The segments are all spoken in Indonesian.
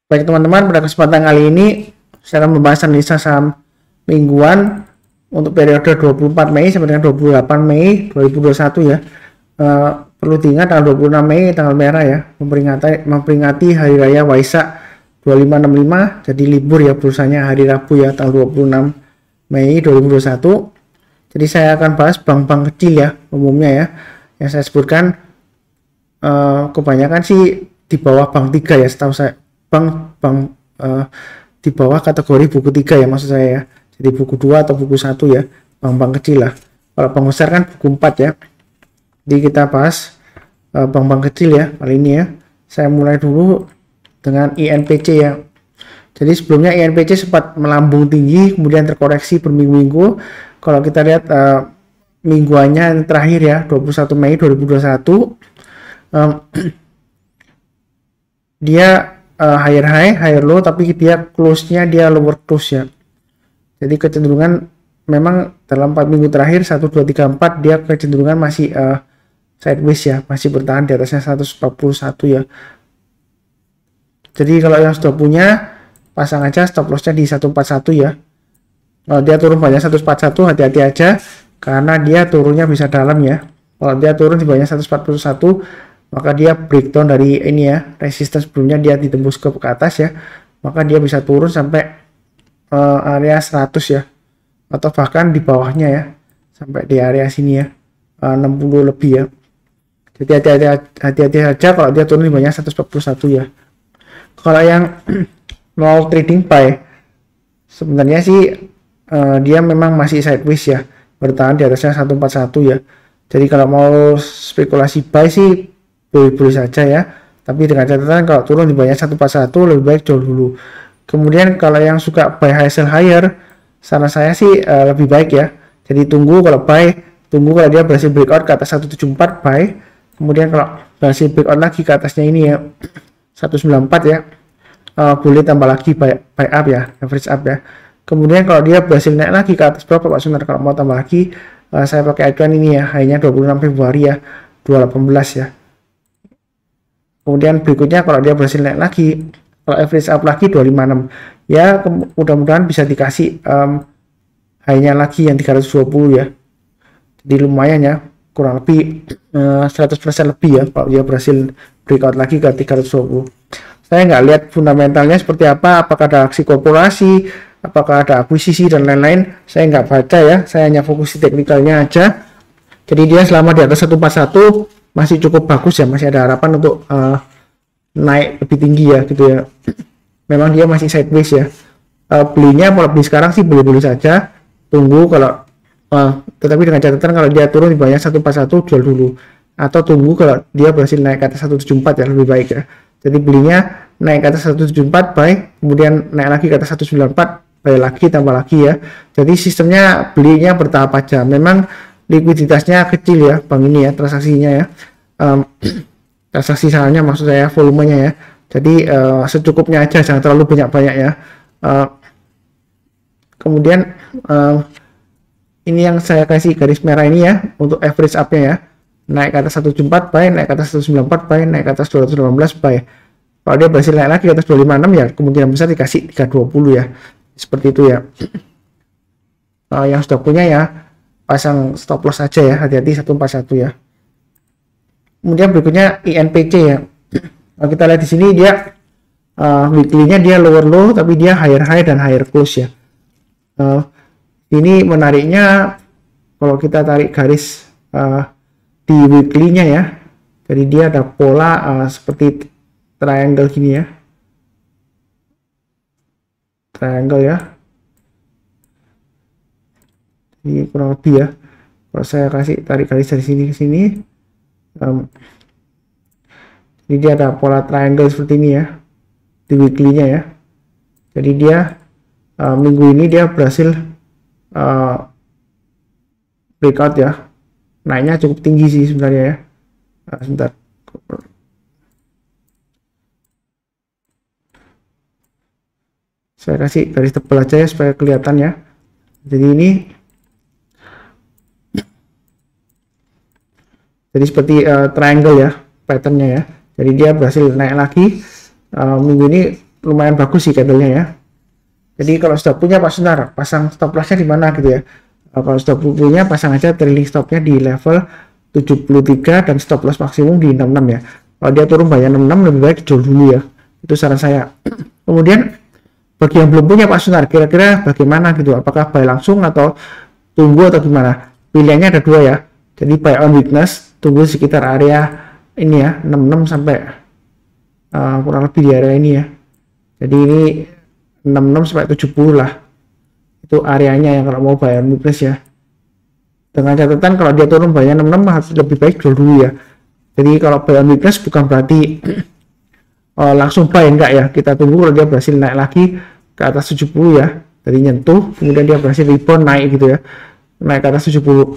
Baik teman-teman, pada kesempatan kali ini saya akan membahas analisa saham mingguan untuk periode 24 Mei sampai dengan 28 Mei 2021 ya. Perlu diingat tanggal 26 Mei tanggal merah ya, memperingati Hari Raya Waisak 2565, jadi libur ya perusahaannya hari Rabu ya tanggal 26 Mei 2021. Jadi saya akan bahas bank-bank kecil ya umumnya ya, yang saya sebutkan kebanyakan sih di bawah bank 3 ya, setahu saya bank di bawah kategori buku 3 ya maksud saya ya, jadi buku 2 atau buku 1 ya, bank-bank kecil lah. Kalau bank besar kan buku 4 ya. Jadi kita bahas bank-bank kecil ya kali ini ya. Saya mulai dulu dengan INPC ya. Jadi sebelumnya INPC sempat melambung tinggi kemudian terkoreksi berminggu-minggu. Kalau kita lihat mingguannya yang terakhir ya 21 Mei 2021 dia higher high, higher low, tapi dia close-nya dia lower close ya. Jadi kecenderungan memang dalam 4 minggu terakhir 1, 2, 3, 4 dia kecenderungan masih sideways ya, masih bertahan di atasnya 141 ya. Jadi kalau yang sudah punya pasang aja stop loss-nya di 141 ya. Kalau dia turun banyak 141 hati-hati aja karena dia turunnya bisa dalam ya. Kalau dia turun di banyak 141 maka dia breakdown dari ini ya, resistance sebelumnya dia ditembus ke atas ya, maka dia bisa turun sampai area 100 ya, atau bahkan di bawahnya ya, sampai di area sini ya, 60 lebih ya. Jadi hati-hati saja kalau dia turun di banyak 141 ya. Kalau yang no trading buy sebenarnya sih dia memang masih sideways ya, bertahan di atasnya 141 ya. Jadi kalau mau spekulasi buy sih boleh saja ya, tapi dengan catatan kalau turun di banyak 141 lebih baik jual dulu. Kemudian kalau yang suka buy high sell higher, saran saya sih lebih baik ya, jadi tunggu kalau buy, tunggu kalau dia berhasil breakout ke atas 174 buy, kemudian kalau berhasil breakout lagi ke atasnya ini ya 194 ya, boleh tambah lagi buy up ya, average up ya. Kemudian kalau dia berhasil naik lagi ke atas berapa Pak Sunar, kalau mau tambah lagi saya pakai acuan ini ya, hanya 26 Februari ya 2018 ya. Kemudian berikutnya kalau dia berhasil naik lagi, kalau average up lagi 256 ya, mudah-mudahan bisa dikasih high-nya lagi yang 320 ya. Jadi lumayan ya, kurang lebih 100% lebih ya kalau dia berhasil breakout lagi ke 320. Saya nggak lihat fundamentalnya seperti apa, apakah ada aksi korporasi, apakah ada akuisisi dan lain-lain, saya nggak baca ya, saya hanya fokus di teknikalnya aja. Jadi dia selama di atas 141 masih cukup bagus ya, masih ada harapan untuk naik lebih tinggi ya gitu ya. Memang dia masih sideways ya. Belinya mau beli sekarang sih boleh-boleh saja, tunggu kalau tetapi dengan catatan kalau dia turun di banyak 141 jual dulu, atau tunggu kalau dia berhasil naik ke atas 174 ya lebih baik ya. Jadi belinya naik ke atas 174 buy, kemudian naik lagi ke atas 194 buy lagi, tambah lagi ya. Jadi sistemnya belinya bertahap aja. Memang likuiditasnya kecil ya bank ini ya, transaksinya ya, transaksi sahamnya maksud saya, volumenya ya. Jadi secukupnya aja, jangan terlalu banyak-banyak ya. Kemudian ini yang saya kasih garis merah ini ya untuk average up-nya ya, naik ke atas 174 buy, naik ke atas 194 buy, naik ke atas 218 buy. Kalau dia berhasil naik lagi ke atas 256 ya kemungkinan besar dikasih 320 ya, seperti itu ya. Yang sudah punya ya pasang stop loss aja ya, hati-hati 141 ya. Kemudian berikutnya INPC ya. Kalau kita lihat di sini dia weekly-nya dia lower low tapi dia higher high dan higher close ya. Ini menariknya kalau kita tarik garis di weekly-nya ya. Jadi dia ada pola seperti triangle gini ya. Triangle ya. Ini kurang lebih ya, kalau saya kasih tarik garis dari sini ke sini, jadi dia ada pola triangle seperti ini ya di weekly-nya ya. Jadi dia minggu ini dia berhasil breakout ya, naiknya cukup tinggi sih sebenarnya ya. Sebentar, saya kasih garis tebal aja ya supaya kelihatan ya. Jadi ini jadi seperti triangle ya patternnya ya. Jadi dia berhasil naik lagi minggu ini lumayan bagus sih candlenya ya. Jadi kalau sudah punya Pak Sunar, pasang stop lossnya di mana gitu ya. Kalau sudah punya, pasang aja trailing stopnya di level 73 dan stop loss maksimum di 66 ya. Kalau dia turun banyak 66, lebih baik jual dulu ya. Itu saran saya. Kemudian bagi yang belum punya Pak Sunar, kira-kira bagaimana gitu? Apakah buy langsung atau tunggu atau gimana? Pilihannya ada dua ya. Jadi buy on weakness, tunggu sekitar area ini ya, 66 sampai kurang lebih di area ini ya. Jadi ini 66 sampai 70 lah. Itu areanya yang kalau mau buy on weakness ya. Dengan catatan kalau dia turun banyak 66 harus lebih baik jual dulu ya. Jadi kalau buy on weakness bukan berarti langsung buy, enggak ya. Kita tunggu kalau dia berhasil naik lagi ke atas 70 ya. Tadi nyentuh, kemudian dia berhasil rebound naik gitu ya. Naik ke atas 70.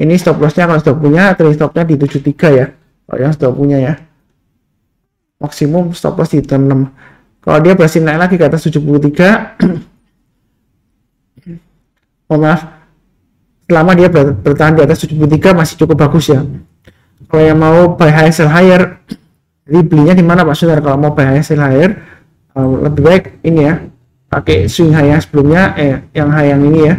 Ini stop lossnya kalau sudah punya, trailing stopnya di 73 ya. Kalau yang sudah punya ya. Maksimum stop loss di 66. Kalau dia berhasil naik lagi ke atas 73, oh maaf, selama dia bertahan di atas 73 masih cukup bagus ya. Kalau yang mau buy high sell higher, jadi belinya di mana Pak Sunar? Kalau mau buy high sell higher, lebih baik ini ya, pakai swing high yang sebelumnya, yang high yang ini ya,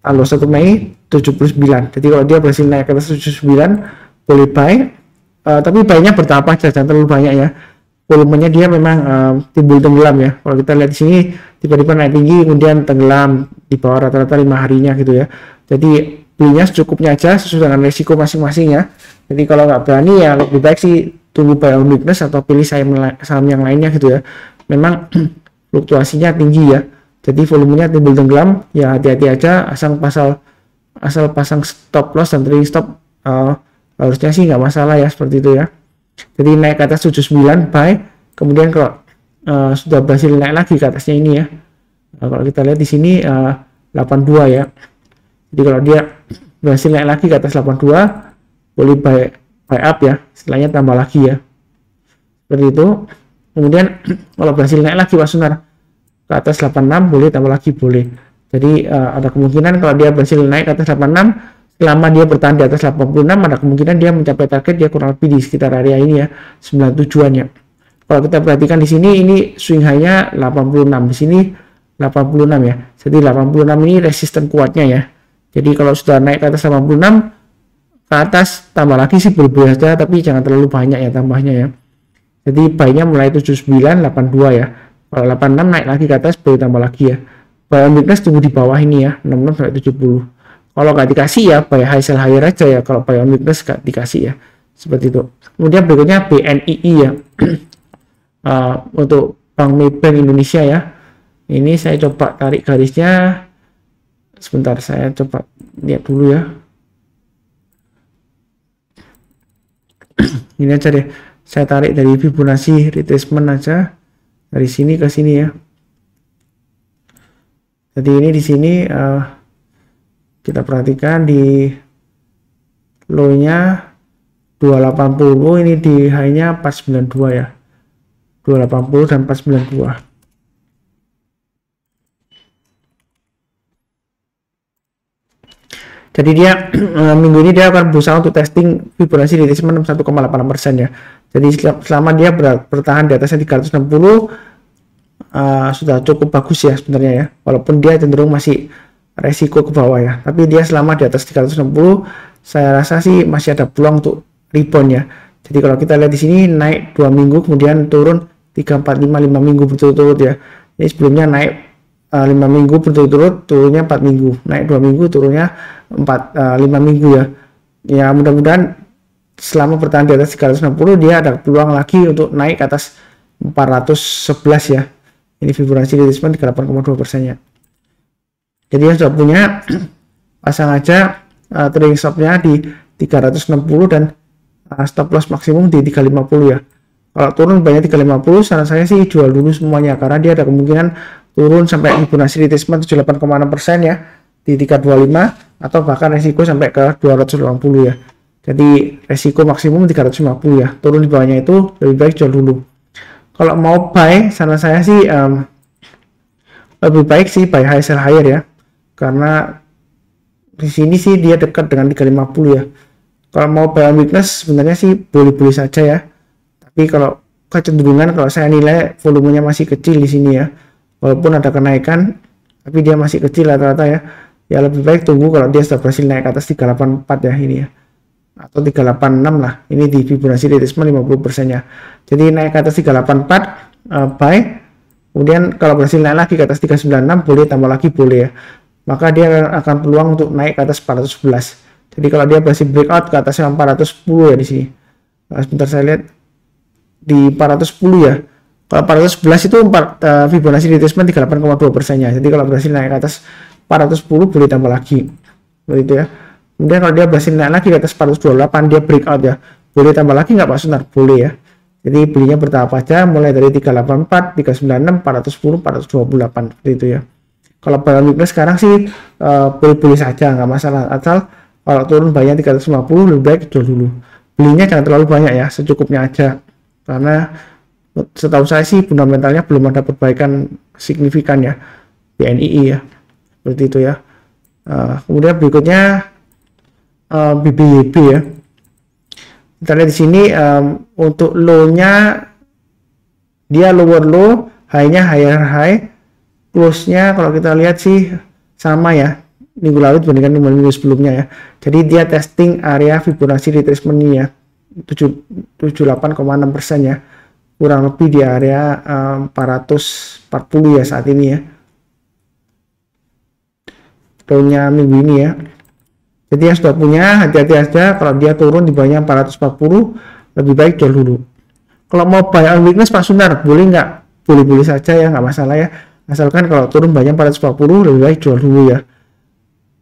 tanggal 1 Mei 79. Jadi kalau dia berhasil naik ke atas 79, boleh buy, tapi buy-nya bertahap aja, jangan terlalu banyak ya. Volumenya dia memang timbul tenggelam ya. Kalau kita lihat di sini tiba-tiba naik tinggi kemudian tenggelam di bawah rata-rata 5 harinya gitu ya. Jadi belinya secukupnya aja sesuai dengan resiko masing-masing ya. Jadi kalau nggak berani ya lebih baik sih tunggu buy on weakness atau pilih saham yang lainnya gitu ya. Memang fluktuasinya tinggi ya. Jadi volumenya timbul tenggelam ya, hati-hati aja, asal pasang stop loss dan trailing stop harusnya sih nggak masalah ya, seperti itu ya. Jadi naik ke atas 79 buy, kemudian kalau sudah berhasil naik lagi ke atasnya ini ya. Kalau kita lihat di sini 82 ya. Jadi kalau dia berhasil naik lagi ke atas 82, boleh buy up ya, setelahnya tambah lagi ya. Seperti itu. Kemudian kalau berhasil naik lagi Pak Sunar ke atas 86, boleh tambah lagi, boleh. Jadi ada kemungkinan kalau dia berhasil naik ke atas 86, selama dia bertahan di atas 86, ada kemungkinan dia mencapai target dia kurang lebih di sekitar area ini ya, 97-an ya. Kalau kita perhatikan di sini, ini swing high-nya 86, di sini 86 ya. Jadi 86 ini resisten kuatnya ya. Jadi kalau sudah naik ke atas 86, ke atas tambah lagi sih boleh-boleh saja, tapi jangan terlalu banyak ya tambahnya ya. Jadi buy-nya mulai 79, 82 ya. Kalau 86 naik lagi ke atas boleh tambah lagi ya. Buy on weakness tunggu di bawah ini ya, 66 sampai 70. Kalau nggak dikasih ya buy high sell higher aja ya, kalau buy on weakness nggak dikasih ya, seperti itu. Kemudian berikutnya BNII ya. Untuk Bank Maybank Indonesia ya, ini saya coba tarik garisnya sebentar, saya coba lihat dulu ya. Ini aja deh, saya tarik dari Fibonacci retracement aja, dari sini ke sini ya. Jadi ini di sini kita perhatikan di low-nya 280, ini di high-nya 492 ya. 280 dan 492. Jadi dia minggu ini dia akan berusaha untuk testing Fibonacci retracement 1,86% ya. Jadi selama dia bertahan di atasnya 360, sudah cukup bagus ya sebenarnya ya. Walaupun dia cenderung masih resiko ke bawah ya, tapi dia selama di atas 360, saya rasa sih masih ada peluang untuk rebound ya. Jadi kalau kita lihat di sini naik 2 minggu kemudian turun 3, 4, 5 minggu berturut-turut ya. Ini sebelumnya naik 5 minggu berturut-turut, turunnya 4 minggu, naik 2 minggu, turunnya 5 minggu ya. Ya mudah-mudahan selama bertahan di atas 360 dia ada peluang lagi untuk naik ke atas 411 ya. Ini Fibonacci retracement 38,2% ya. Jadi yang sudah punya pasang aja trailing stopnya di 360 dan stop loss maksimum di 350 ya. Kalau turun banyak 350, saran saya sih jual dulu semuanya karena dia ada kemungkinan turun sampai Fibonacci retracement 78,6% ya di 325, atau bahkan resiko sampai ke 280 ya. Jadi resiko maksimum 350 ya. Turun di bawahnya itu lebih baik jual dulu. Kalau mau buy, saran saya sih lebih baik sih buy high sell higher ya. Karena di sini sih dia dekat dengan 350 ya. Kalau mau buy on weakness sebenarnya sih boleh-boleh saja ya. Tapi kalau kecenderungan kalau saya nilai volumenya masih kecil di sini ya, walaupun ada kenaikan tapi dia masih kecil rata-rata ya. Ya lebih baik tunggu kalau dia sudah berhasil naik ke atas 384 ya ini ya, atau 386 lah, ini di Fibonacci retracement 50% nya. Jadi naik ke atas 384 buy, kemudian kalau berhasil naik lagi ke atas 396 boleh tambah lagi boleh ya, maka dia akan peluang untuk naik ke atas 411. Jadi kalau dia berhasil breakout ke atas 410 ya di sini. Nah, sebentar saya lihat di 410 ya. Kalau 411 itu Fibonacci retracement 38,2% nya. Jadi kalau berhasil naik ke atas 410 boleh tambah lagi. Begitu ya. Kemudian kalau dia berhasil naik lagi ke atas 428 dia breakout ya. Boleh tambah lagi nggak Pak Sunar? Boleh ya. Jadi belinya bertahap aja mulai dari 384, 396, 410, 428 seperti itu ya. Kalau barang weakness sekarang sih boleh-boleh saja nggak masalah, asal kalau turun banyak 350 lebih baik jual dulu. Belinya jangan terlalu banyak ya, secukupnya aja. Karena setahu saya sih fundamentalnya belum ada perbaikan signifikan ya BNII ya. Seperti itu ya. Kemudian berikutnya BBYB ya. Kita lihat di sini untuk low-nya dia lower low, high-nya higher high, close-nya kalau kita lihat sih sama ya minggu lalu dibandingkan minggu sebelumnya ya. Jadi dia testing area Fibonacci retracement ya 78,6% ya, kurang lebih di area 440 ya saat ini ya, low-nya minggu ini ya. Jadi yang sudah punya hati-hati aja, kalau dia turun di bawahnya 440 lebih baik jual dulu. Kalau mau buy on weakness Pak Sunar boleh nggak? Boleh-boleh saja ya, nggak masalah ya, asalkan kalau turun banyak 440 lebih baik jual dulu ya.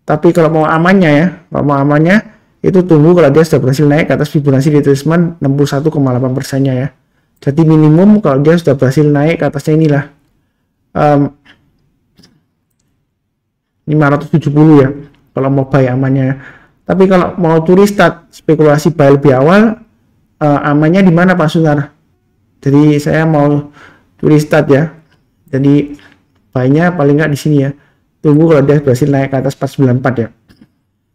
Tapi kalau mau amannya ya, kalau mau amannya itu tunggu kalau dia sudah berhasil naik ke atas Fibonacci retracement 61,8% nya ya. Jadi minimum kalau dia sudah berhasil naik ke atasnya inilah 570 ya kalau mau buy amannya ya. Tapi kalau mau curi start spekulasi buy lebih awal, amannya di mana Pak Sunar? Jadi saya mau curi start ya, jadi buy-nya paling nggak di sini ya, tunggu kalau dia berhasil naik ke atas 494 ya.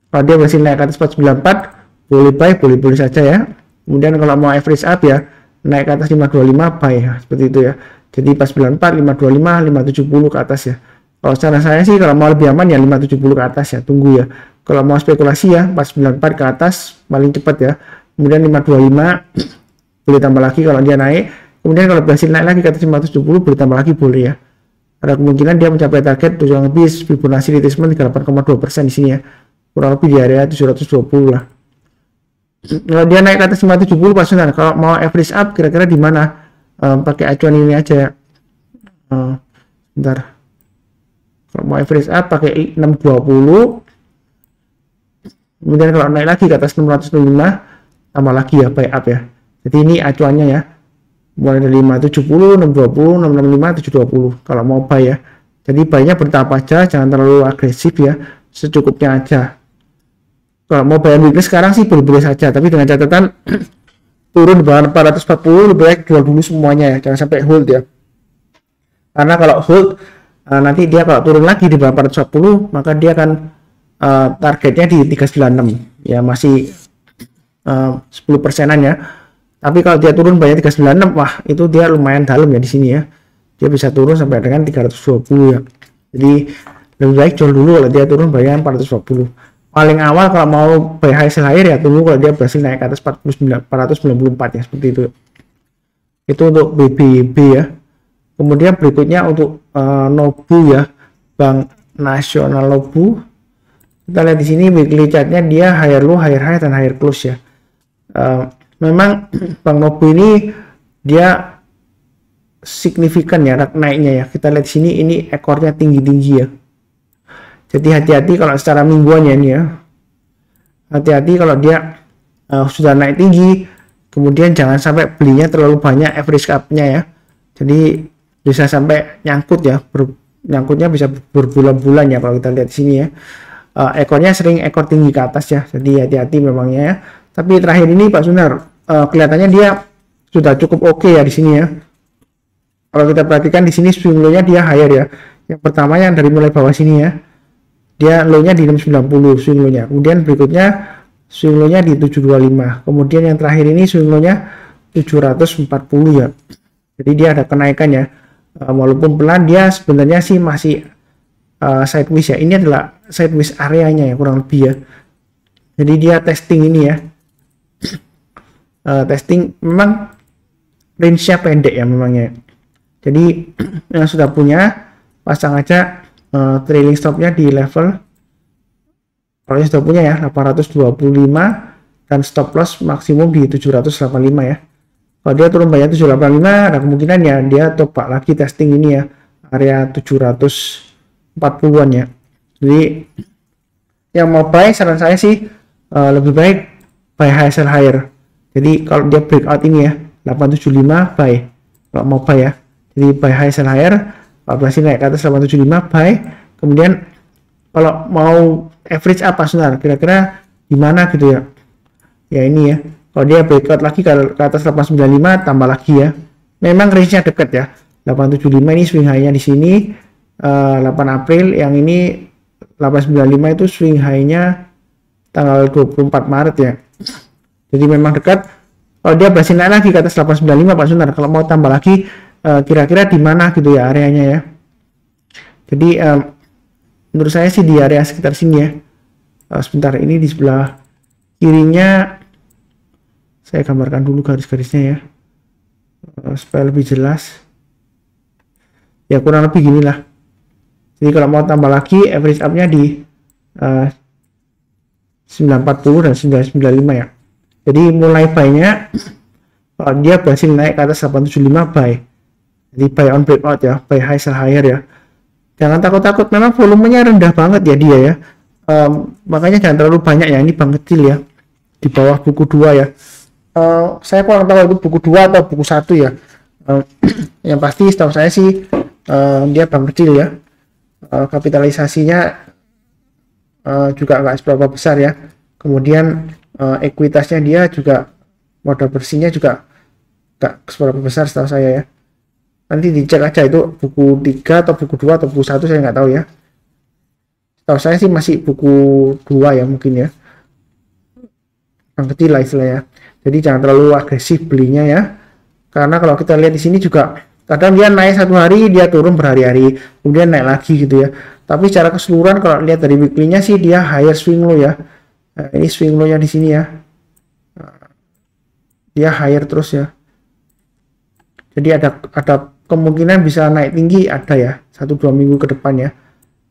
Kalau dia berhasil naik ke atas 494 boleh buy, boleh saja ya. Kemudian kalau mau average up ya, naik ke atas 525 buy ya, seperti itu ya. Jadi 494, 525, 570 ke atas ya. Kalau cara saya sih kalau mau lebih aman ya 570 ke atas ya, tunggu ya. Kalau mau spekulasi ya 494 ke atas paling cepat ya. Kemudian 525 boleh tambah lagi kalau dia naik. Kemudian kalau berhasil naik lagi ke atas 570 boleh tambah lagi boleh ya. Ada kemungkinan dia mencapai target kurang lebih Fibonacci retracement 38,2% di sini ya. Kurang lebih di area 720 lah. Kalau dia naik ke atas 570 Pak Sunar, kalau mau average up kira-kira di mana? Pakai acuan ini aja ya. Bentar. Kalau mau average up pakai 620. Kemudian kalau naik lagi ke atas 605 tambah lagi ya buy up ya. Jadi ini acuannya ya. Mulai dari 570, 620, 665, 720 kalau mau buy ya. Jadi buy-nya bertahap aja, jangan terlalu agresif ya, secukupnya aja. Kalau mau buy weakness sekarang sih boleh-boleh saja, tapi dengan catatan turun di bawah 440 lebih baik jual dulu semuanya ya, jangan sampai hold ya. Karena kalau hold nanti dia kalau turun lagi di bawah 440 maka dia akan targetnya di 396 ya, masih 10%-an ya. Tapi kalau dia turun banyak 396, wah itu dia lumayan dalam ya di sini ya. Dia bisa turun sampai dengan 320 ya. Jadi lebih baik jual dulu kalau dia turun banyak 440. Paling awal kalau mau buy high sell higher ya tunggu kalau dia berhasil naik ke atas 494 ya, seperti itu. Itu untuk BBYB ya. Kemudian berikutnya untuk Nobu ya, Bank Nasional Nobu. Kita lihat di sini weekly chartnya dia higher low, higher high dan higher close ya. Memang Bank Nobu ini dia signifikan ya naiknya ya. Kita lihat di sini ini ekornya tinggi-tinggi ya. Jadi hati-hati kalau secara mingguannya ini ya. Hati-hati kalau dia sudah naik tinggi, kemudian jangan sampai belinya terlalu banyak average up-nya ya. Jadi bisa sampai nyangkut ya. Nyangkutnya bisa berbulan-bulan ya kalau kita lihat di sini ya. Ekornya sering ekor tinggi ke atas ya. Jadi hati-hati memangnya ya. Tapi terakhir ini Pak Sunar kelihatannya dia sudah cukup oke ya di sini ya. Kalau kita perhatikan di sini swing low-nya dia higher ya. Yang pertama yang dari mulai bawah sini ya. Dia low-nya di 690 swing low-nya. Kemudian berikutnya swing low-nya di 725. Kemudian yang terakhir ini swing low-nya 740 ya. Jadi dia ada kenaikan ya. Walaupun pelan, dia sebenarnya sih masih sideways ya. Ini adalah sideways areanya ya, kurang lebih ya. Jadi dia testing ini ya. Testing memang range-nya pendek ya memangnya. Jadi yang sudah punya pasang aja trailing stopnya di level, kalau yang sudah punya ya 825, dan stop loss maksimum di 785 ya. Kalau dia turun banyak 785, ada kemungkinan ya dia coba lagi testing ini ya, area 740-an ya. Jadi yang mau buy, saran saya sih lebih baik buy high sell higher. Jadi kalau dia breakout ini ya 875 buy kalau mau buy ya. Jadi buy high sell higher, kalau berhasil naik ke atas 875 buy. Kemudian kalau mau average apa sebenarnya kira-kira di mana gitu ya. Ya ini ya. Kalau dia breakout lagi ke atas 895 tambah lagi ya. Memang range-nya dekat ya. 875 ini swing high-nya di sini 8 April, yang ini 895 itu swing high-nya tanggal 24 Maret ya. Jadi memang dekat. Kalau dia berhasil naik lagi ke atas 895 Pak Sunar, kalau mau tambah lagi kira-kira di mana gitu ya areanya ya. Jadi menurut saya sih di area sekitar sini ya. Sebentar, ini di sebelah kirinya saya gambarkan dulu garis-garisnya ya, supaya lebih jelas. Ya kurang lebih gini lah. Jadi kalau mau tambah lagi average up-nya di 940 dan 995 ya. Jadi mulai buy-nya kalau dia berhasil naik ke atas 875 buy. Jadi buy on breakout ya, buy high sell higher ya. Jangan takut-takut, memang volumenya rendah banget ya dia ya. Makanya jangan terlalu banyak ya, ini bank kecil ya. Di bawah buku 2 ya. Saya kurang tahu itu buku 2 atau buku 1 ya. Yang pasti setahu saya sih dia bank kecil ya. Kapitalisasinya juga nggak seberapa besar ya. Kemudian ekuitasnya dia juga, modal bersihnya juga nggak seberapa besar setahu saya ya. Nanti dicek aja itu buku 3 atau buku 2 atau buku 1, saya nggak tahu ya. Setahu saya sih masih buku 2 ya mungkin ya. Yang kecil lah istilahnya. Jadi jangan terlalu agresif belinya ya. Karena kalau kita lihat di sini juga kadang dia naik satu hari, dia turun berhari-hari, kemudian naik lagi gitu ya. Tapi secara keseluruhan kalau lihat dari weekly-nya sih dia higher swing low ya. Nah, ini swing low-nya di sini ya. Dia higher terus ya. Jadi ada kemungkinan bisa naik tinggi, ada ya, 1-2 minggu ke depan ya.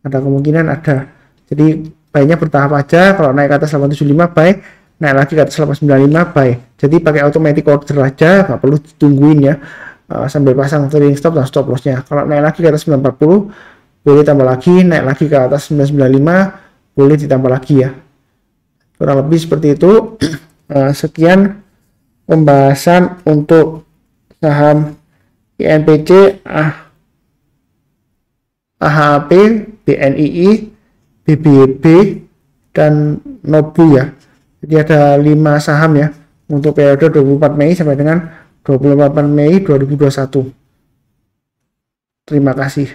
Ada kemungkinan ada. Jadi buy-nya bertahap aja. Kalau naik ke atas 875 buy, naik lagi ke atas 895 buy. Jadi pakai automatic order aja, nggak perlu ditungguin ya. Sambil pasang trailing stop dan stop loss-nya. Kalau naik lagi ke atas 940 boleh tambah lagi, naik lagi ke atas 995 boleh ditambah lagi ya. Kurang lebih seperti itu. Sekian pembahasan untuk saham INPC, AHAP, BNII, BBB, dan Nobu ya. Jadi ada 5 saham ya untuk periode 24 Mei sampai dengan 28 Mei 2021. Terima kasih.